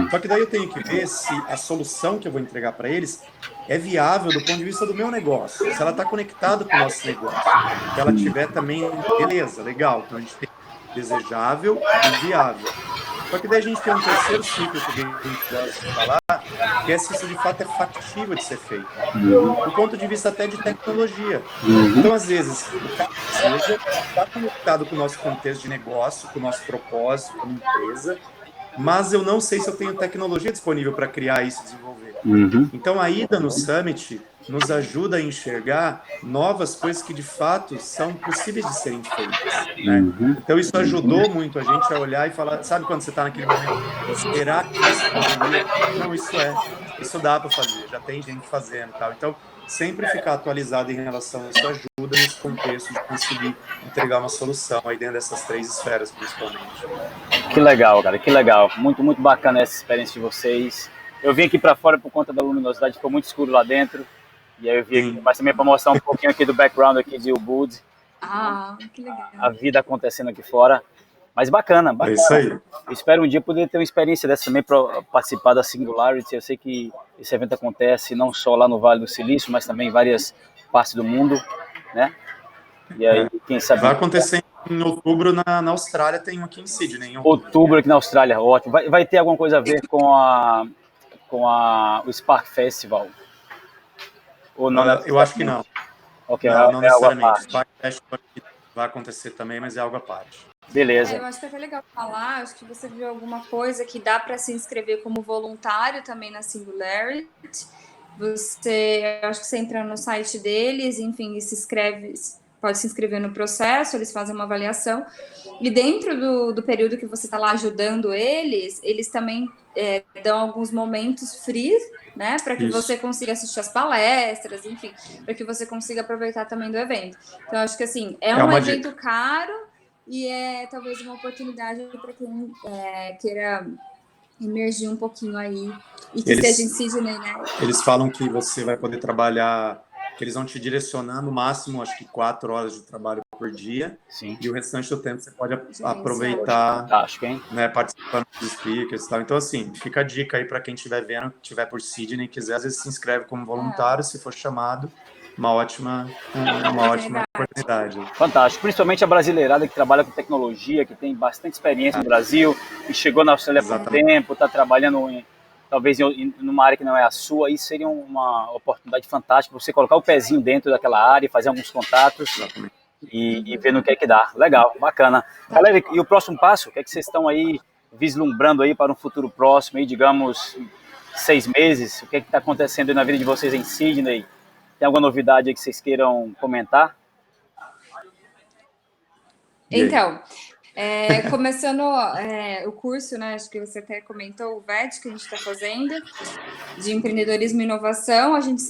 Só que daí eu tenho que ver se a solução que eu vou entregar para eles é viável do ponto de vista do meu negócio. Se ela está conectada com o nosso negócio. Se ela tiver também, beleza, legal. Então, a gente tem desejável e viável. Só que daí a gente tem um terceiro ciclo que a gente gosta de falar, que é se isso de fato é factível de ser feito, do ponto de vista até de tecnologia. Então, às vezes, o cara deseja está conectado com o nosso contexto de negócio, com o nosso propósito como empresa, mas eu não sei se eu tenho tecnologia disponível para criar isso e desenvolver. Então, a ida no Summit nos ajuda a enxergar novas coisas que, de fato, são possíveis de serem feitas, né? Então, isso ajudou muito a gente a olhar e falar, sabe quando você está naquele momento, será que isso poderia? Não, isso dá para fazer, já tem gente fazendo e tal. Então, sempre ficar atualizado em relação a isso ajuda nesse contexto de conseguir entregar uma solução aí dentro dessas 3 esferas, principalmente. Que legal, cara, que legal. Muito, muito bacana essa experiência de vocês. Eu vim aqui para fora por conta da luminosidade, ficou muito escuro lá dentro. E aí eu vim aqui, mas também para mostrar um pouquinho aqui do background aqui de Ubud. Que legal. A vida acontecendo aqui fora. Mas bacana, bacana. É isso aí. Eu espero um dia poder ter uma experiência dessa também para participar da Singularity. Eu sei que esse evento acontece não só lá no Vale do Silício, mas também em várias partes do mundo, né? E aí, quem sabe... Vai acontecer em outubro na Austrália, tem um aqui em Sydney. Em outubro aqui na Austrália, ótimo. Vai ter alguma coisa a ver com o Spark Festival? Ou não? Eu acho que não. Okay, não necessariamente. Spark Festival vai acontecer também, mas é algo à parte. Beleza. Eu acho que é até legal falar, acho que você viu alguma coisa que dá para se inscrever como voluntário também na Singularity. Eu acho que você entra no site deles, enfim, e pode se inscrever no processo, eles fazem uma avaliação. E dentro do período que você está lá ajudando eles também dão alguns momentos free, né, para que você consiga assistir as palestras, enfim, para que você consiga aproveitar também do evento. Então, acho que assim, é um evento caro e é talvez uma oportunidade para quem queira emergir um pouquinho aí e que seja em Sydney, né? Eles falam que você vai poder trabalhar, que eles vão te direcionar no máximo, acho que 4 horas de trabalho por dia. Sim. E o restante do tempo você pode aproveitar, fantástico, hein? Né, participando dos speakers e tal. Então, assim, fica a dica aí para quem estiver vendo, que estiver por Sydney e quiser, às vezes se inscreve como voluntário, se for chamado. Uma ótima oportunidade. Fantástico. Principalmente a brasileirada que trabalha com tecnologia, que tem bastante experiência no Brasil, que chegou na Austrália há pouco tempo, está trabalhando talvez numa área que não é a sua. Isso seria uma oportunidade fantástica, você colocar o pezinho dentro daquela área, fazer alguns contatos e ver no que é que dá. Legal, bacana. Galera, e o próximo passo? O que é que vocês estão aí vislumbrando aí para um futuro próximo, aí, digamos, 6 meses? O que é que está acontecendo aí na vida de vocês em Sydney? Tem alguma novidade aí que vocês queiram comentar? Então, começando o curso, né, acho que você até comentou, o VET que a gente está fazendo, de empreendedorismo e inovação, a gente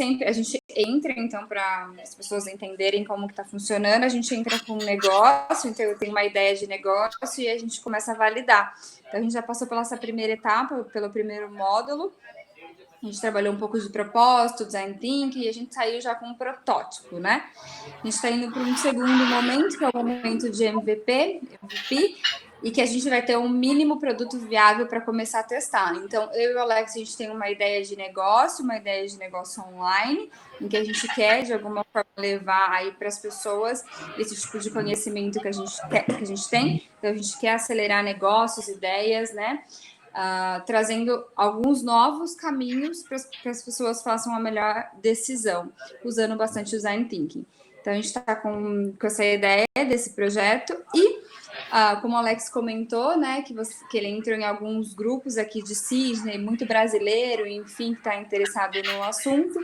entra, então, para as pessoas entenderem como que está funcionando, a gente entra com um negócio, então eu tenho uma ideia de negócio e a gente começa a validar. Então, a gente já passou pela essa primeira etapa, pelo primeiro módulo, a gente trabalhou um pouco de propósito, design thinking, e a gente saiu já com um protótipo, né? A gente está indo para um segundo momento, que é o momento de MVP, e que a gente vai ter um mínimo produto viável para começar a testar. Então, eu e o Alex, a gente tem uma ideia de negócio online, em que a gente quer, de alguma forma, levar aí para as pessoas esse tipo de conhecimento que a gente tem. Então, a gente quer acelerar negócios, ideias, né? Trazendo alguns novos caminhos para que as pessoas façam a melhor decisão, usando bastante o design thinking. Então, a gente está com essa ideia desse projeto e, como o Alex comentou, né, que ele entrou em alguns grupos aqui de Sydney, muito brasileiro, enfim, que está interessado no assunto,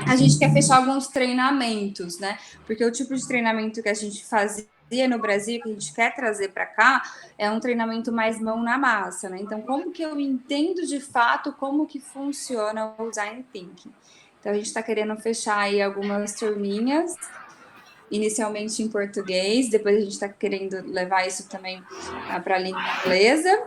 a gente quer fechar alguns treinamentos, né, porque o tipo de treinamento que a gente fazia no Brasil, que a gente quer trazer para cá, é um treinamento mais mão na massa, né? Então, como que eu entendo de fato como que funciona o design thinking? Então, a gente está querendo fechar aí algumas turminhas inicialmente em português, depois a gente está querendo levar isso também para a língua inglesa.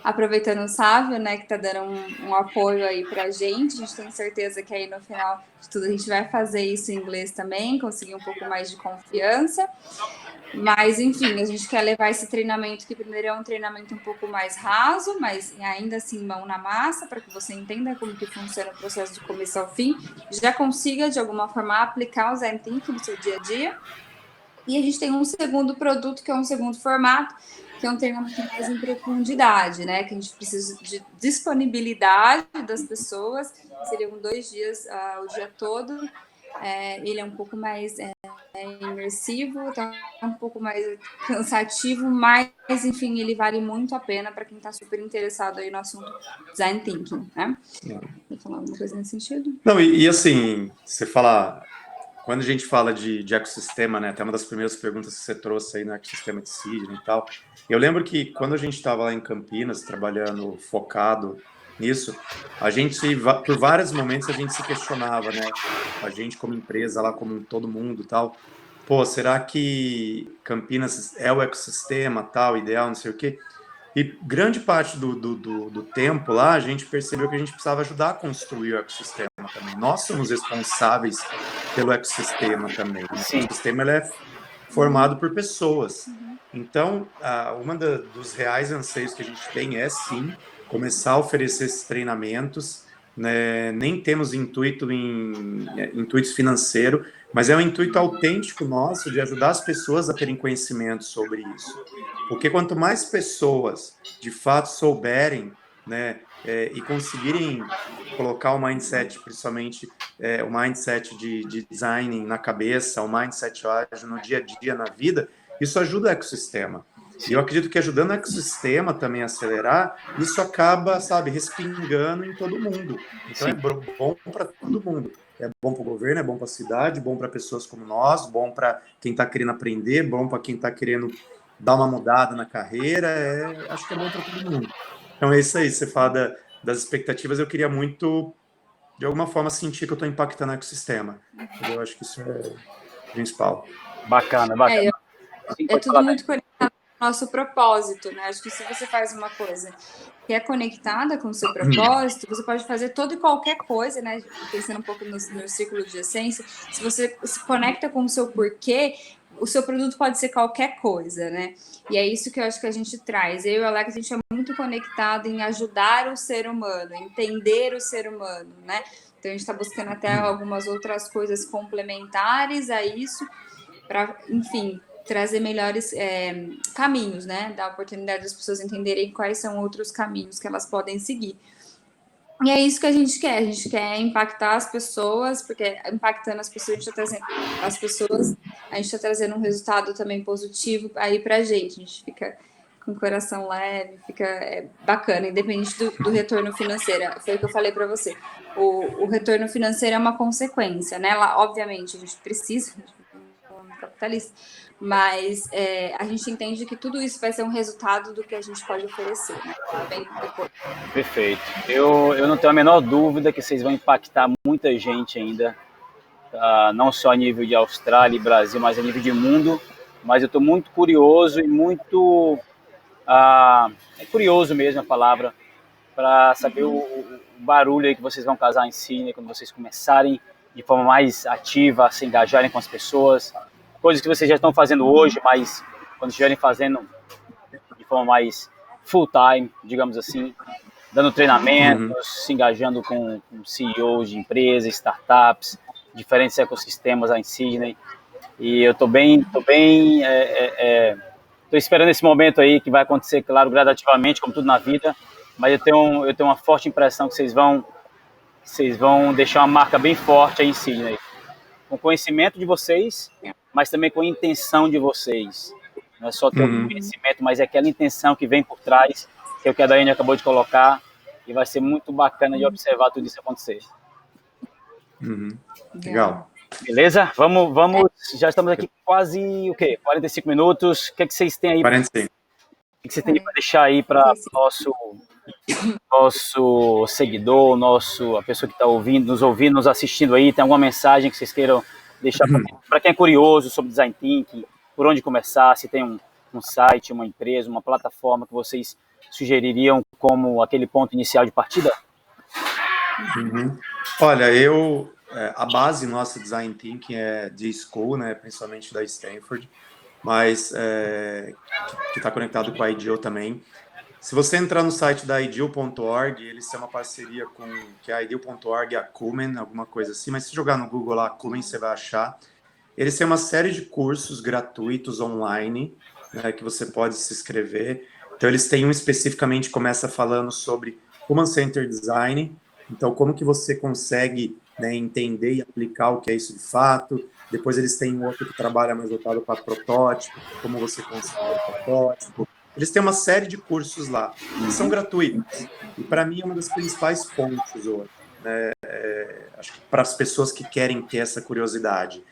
Aproveitando o Sávio, né, que está dando um apoio aí para a gente tem certeza que aí no final de tudo a gente vai fazer isso em inglês também, conseguir um pouco mais de confiança. Mas, enfim, a gente quer levar esse treinamento, que primeiro é um treinamento um pouco mais raso, mas ainda assim mão na massa, para que você entenda como que funciona o processo do começo ao fim, já consiga, de alguma forma, aplicar o Zen Thinking no seu dia a dia. E a gente tem um segundo produto, que é um segundo formato, que é um treinamento mais em profundidade, né? Que a gente precisa de disponibilidade das pessoas, seriam 2 dias o dia todo. Ele é um pouco mais imersivo, tá um pouco mais cansativo, mas, enfim, ele vale muito a pena para quem está super interessado aí no assunto Design Thinking, né? Vou falar alguma coisa nesse sentido? Não, e assim, você fala... Quando a gente fala de ecossistema, né, até uma das primeiras perguntas que você trouxe aí no ecossistema de Sydney e tal, eu lembro que quando a gente estava lá em Campinas, trabalhando focado nisso, a gente, por vários momentos, a gente se questionava, né, a gente como empresa lá, como todo mundo e tal, pô, será que Campinas é o ecossistema tal, ideal, não sei o quê? E grande parte do tempo lá, a gente percebeu que a gente precisava ajudar a construir o ecossistema também. Nós somos responsáveis pelo ecossistema também. Né? O ecossistema ele é formado por pessoas. Então, dos reais anseios que a gente tem é, sim, começar a oferecer esses treinamentos. Né? Nem temos intuito financeiro, mas é um intuito autêntico nosso de ajudar as pessoas a terem conhecimento sobre isso. Porque quanto mais pessoas, de fato, souberem, né, e conseguirem colocar o mindset, principalmente o mindset de design na cabeça, o mindset ágil no dia a dia, na vida, isso ajuda o ecossistema. E eu acredito que ajudando o ecossistema também a acelerar, isso acaba, sabe, respingando em todo mundo. Então é bom para todo mundo. É bom para o governo, é bom para a cidade, bom para pessoas como nós, bom para quem está querendo aprender, bom para quem está querendo dar uma mudada na carreira. Acho que é bom para todo mundo. Então é isso aí. Você fala das expectativas, eu queria muito, de alguma forma, sentir que eu estou impactando o ecossistema. Eu acho que isso é principal. Bacana. É tudo muito conectado com o nosso propósito, né? Acho que se você faz uma coisa que é conectada com o seu propósito, você pode fazer toda e qualquer coisa, né? Pensando um pouco no círculo de essência, se você se conecta com o seu porquê, o seu produto pode ser qualquer coisa, né? E é isso que eu acho que a gente traz. Eu e o Alex, a gente é muito conectado em ajudar o ser humano, entender o ser humano, né? Então a gente está buscando até algumas outras coisas complementares a isso, para, enfim, trazer melhores caminhos, né? Dar a oportunidade das pessoas entenderem quais são outros caminhos que elas podem seguir. E é isso que a gente quer impactar as pessoas, porque impactando as pessoas, a gente está trazendo um resultado também positivo aí pra gente. A gente fica com o coração leve, fica bacana, independente do retorno financeiro. Foi o que eu falei para você. O retorno financeiro é uma consequência, né? Lá, obviamente, a gente precisa capitalista, mas a gente entende que tudo isso vai ser um resultado do que a gente pode oferecer, né? Bem depois. Perfeito. Eu não tenho a menor dúvida que vocês vão impactar muita gente ainda, não só a nível de Austrália e Brasil, mas a nível de mundo. Mas eu estou muito curioso e muito... é curioso mesmo a palavra, para saber o barulho aí que vocês vão causar em Sydney, quando vocês começarem de forma mais ativa a se engajarem com as pessoas. Coisas que vocês já estão fazendo hoje, mas quando estiverem fazendo de forma mais full time, digamos assim, dando treinamentos, se engajando com CEOs de empresas, startups, diferentes ecossistemas aí em Sydney. E eu estou esperando esse momento aí, que vai acontecer, claro, gradativamente, como tudo na vida, mas eu tenho uma forte impressão que vocês vão deixar uma marca bem forte aí em Sydney, com conhecimento de vocês, mas também com a intenção de vocês. Não é só ter o conhecimento, mas é aquela intenção que vem por trás, que é o que a Daiane acabou de colocar, e vai ser muito bacana de observar tudo isso acontecer. Legal. Beleza? Vamos, já estamos aqui quase, 45 minutos. O que vocês têm aí? 45. O que vocês têm para deixar aí para nosso seguidor, a pessoa que está nos ouvindo, nos assistindo aí? Tem alguma mensagem que vocês queiram deixar para quem é curioso sobre design thinking, por onde começar, se tem um site, uma empresa, uma plataforma que vocês sugeririam como aquele ponto inicial de partida? Olha, a base nossa design thinking é de school, né, principalmente da Stanford, mas que está conectado com a IDEO também. Se você entrar no site da ideal.org, eles têm uma parceria que é a ideal.org e a Cumen, alguma coisa assim, mas se jogar no Google lá, Cumen, você vai achar. Eles têm uma série de cursos gratuitos online, né, que você pode se inscrever. Então, eles têm um especificamente que começa falando sobre Human Centered Design, então como que você consegue, né, entender e aplicar o que é isso de fato. Depois eles têm um outro que trabalha mais voltado para protótipo, como você constrói o protótipo. Eles têm uma série de cursos lá, que são gratuitos. E para mim é uma das principais fontes hoje, né? Acho que para as pessoas que querem ter essa curiosidade.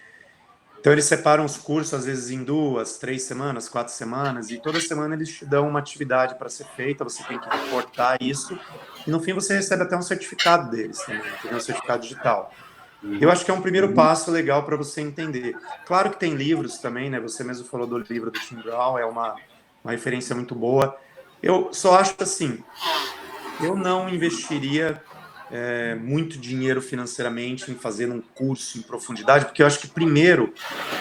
Então eles separam os cursos, às vezes, em 2, 3 semanas, 4 semanas, e toda semana eles te dão uma atividade para ser feita, você tem que reportar isso, e no fim você recebe até um certificado deles também, um certificado digital. Eu acho que é um primeiro passo legal para você entender. Claro que tem livros também, né? Você mesmo falou do livro do Tim Brown, é uma referência muito boa. Eu só acho assim, eu não investiria muito dinheiro financeiramente em fazer um curso em profundidade, porque eu acho que primeiro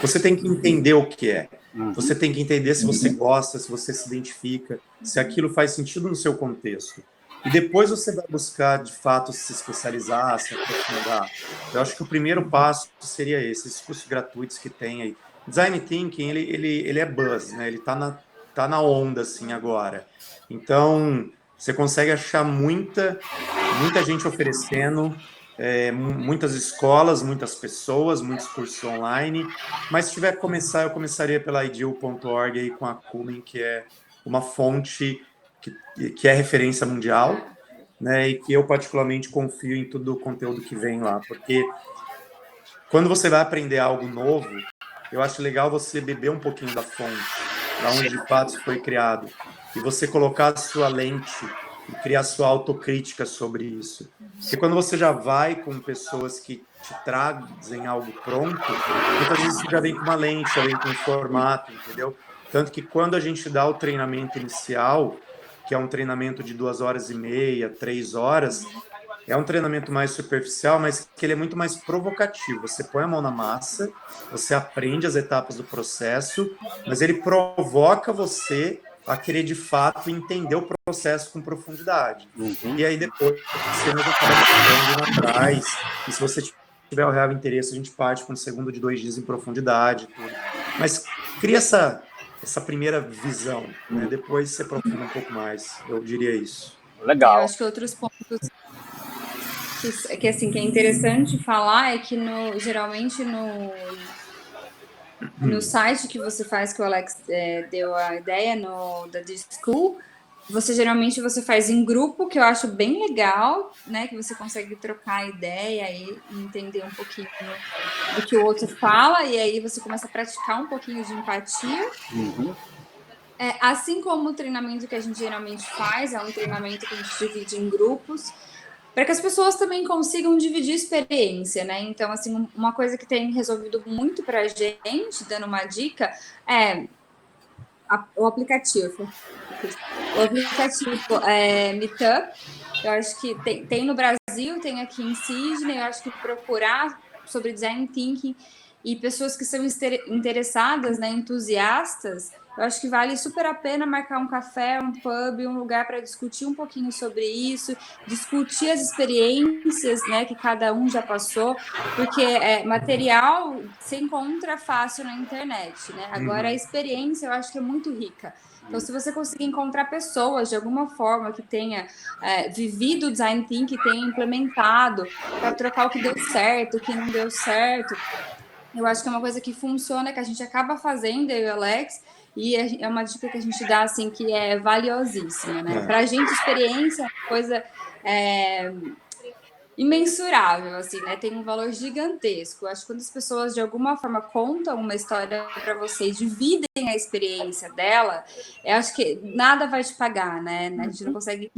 você tem que entender o que é. Você tem que entender se você gosta, se você se identifica, se aquilo faz sentido no seu contexto. E depois você vai buscar, de fato, se especializar, se aprofundar. Eu acho que o primeiro passo seria esse, esses cursos gratuitos que tem aí. Design Thinking, ele é buzz, né? Ele tá na onda, assim, agora. Então, você consegue achar muita gente oferecendo, muitas escolas, muitas pessoas, muitos cursos online, mas se tiver que começar, eu começaria pela ideal.org aí com a Cumen, que é uma fonte que é referência mundial, né, e que eu particularmente confio em todo o conteúdo que vem lá, porque quando você vai aprender algo novo, eu acho legal você beber um pouquinho da fonte, da onde de fato foi criado, e você colocar a sua lente e criar sua autocrítica sobre isso. Porque quando você já vai com pessoas que te trazem algo pronto, muitas vezes você já vem com uma lente, já vem com um formato, entendeu? Tanto que quando a gente dá o treinamento inicial, que é um treinamento de 2h30, 3 horas, é um treinamento mais superficial, mas que ele é muito mais provocativo. Você põe a mão na massa, você aprende as etapas do processo, mas ele provoca você a querer, de fato, entender o processo com profundidade. E aí, depois, você mesmo acaba indo atrás. E se você tiver o real interesse, a gente parte para um segundo de 2 dias em profundidade. Tudo. Mas cria essa primeira visão, né? Depois você aprofunda um pouco mais. Eu diria isso. Legal. Eu acho que outros pontos que assim, que é interessante falar é que geralmente no site que você faz, que o Alex deu a ideia, da D-School, geralmente você faz em grupo, que eu acho bem legal, né? Que você consegue trocar ideia e entender um pouquinho do que o outro fala, e aí você começa a praticar um pouquinho de empatia. Assim como o treinamento que a gente geralmente faz, é um treinamento que a gente divide em grupos, para que as pessoas também consigam dividir experiência, né? Então, assim, uma coisa que tem resolvido muito para a gente, dando uma dica, é o aplicativo. O aplicativo Meetup, eu acho que tem no Brasil, tem aqui em Sydney, eu acho que procurar sobre design thinking e pessoas que são interessadas, né, entusiastas, eu acho que vale super a pena marcar um café, um pub, um lugar para discutir um pouquinho sobre isso, discutir as experiências, né, que cada um já passou, porque material se encontra fácil na internet, né? Agora a experiência eu acho que é muito rica. Então, se você conseguir encontrar pessoas de alguma forma que tenha vivido o design thinking, que tenha implementado, para trocar o que deu certo, o que não deu certo, eu acho que é uma coisa que funciona, que a gente acaba fazendo, eu e o Alex, e é uma dica que a gente dá, assim, que é valiosíssima, né? Para a gente, experiência é uma coisa imensurável, assim, né? Tem um valor gigantesco. Eu acho que quando as pessoas, de alguma forma, contam uma história para você e dividem a experiência dela, eu acho que nada vai te pagar, né? A gente não consegue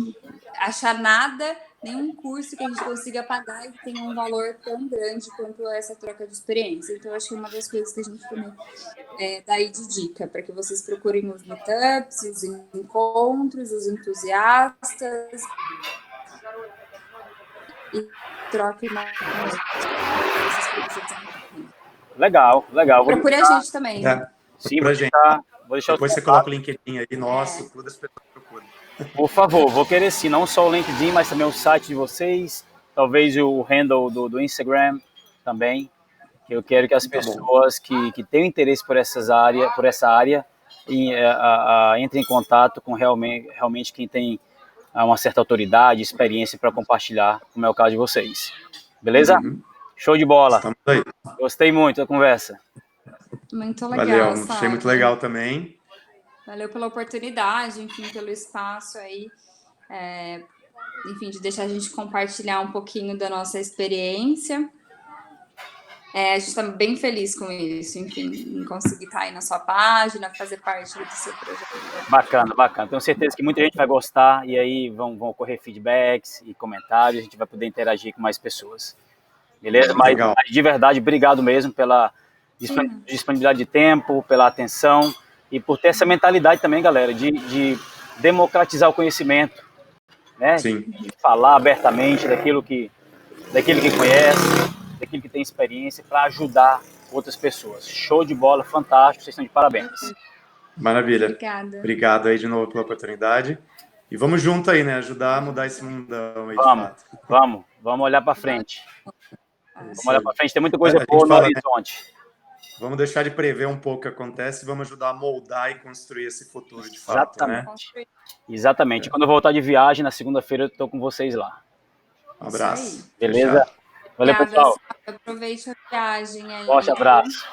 achar nada nenhum curso que a gente consiga pagar e que tenha um valor tão grande quanto essa troca de experiência. Então, acho que é uma das coisas que a gente também dá aí de dica, para que vocês procurem os meetups, os encontros, os entusiastas e troquem mais essas coisas. Legal, legal. Procure a gente também. Sim, vou deixar depois você coloca o LinkedIn aí, nosso, todas as pessoas procuram. Por favor, vou querer sim, não só o LinkedIn, mas também o site de vocês, talvez o handle do Instagram também. Eu quero que as pessoas que tenham interesse por essa área entrem em contato com realmente quem tem uma certa autoridade, experiência para compartilhar, como é o caso de vocês. Beleza? Show de bola. Estamos aí. Gostei muito da conversa. Muito legal. Valeu, achei muito legal também. Valeu pela oportunidade, enfim, pelo espaço aí, enfim, de deixar a gente compartilhar um pouquinho da nossa experiência. A gente está bem feliz com isso, enfim, em conseguir estar aí na sua página, fazer parte do seu projeto. Bacana, bacana. Tenho certeza que muita gente vai gostar e aí vão ocorrer feedbacks e comentários, a gente vai poder interagir com mais pessoas. Beleza? Mas de verdade, obrigado mesmo pela disponibilidade de tempo, pela atenção e por ter essa mentalidade também, galera, de democratizar o conhecimento, né? Sim. De falar abertamente daquilo que conhece, daquilo que tem experiência para ajudar outras pessoas. Show de bola, fantástico, vocês estão de parabéns. Maravilha. Obrigada. Obrigado aí de novo pela oportunidade. E vamos junto aí, né? Ajudar a mudar esse mundão aí, Vamos olhar para frente. Vamos olhar para frente, tem muita coisa boa no horizonte. Né? Vamos deixar de prever um pouco o que acontece e vamos ajudar a moldar e construir esse futuro de fato, Exatamente. Né? Exatamente. Quando eu voltar de viagem, na segunda-feira, eu estou com vocês lá. Um abraço. Beleza? Valeu, pessoal. Aproveite a viagem aí. Forte abraço.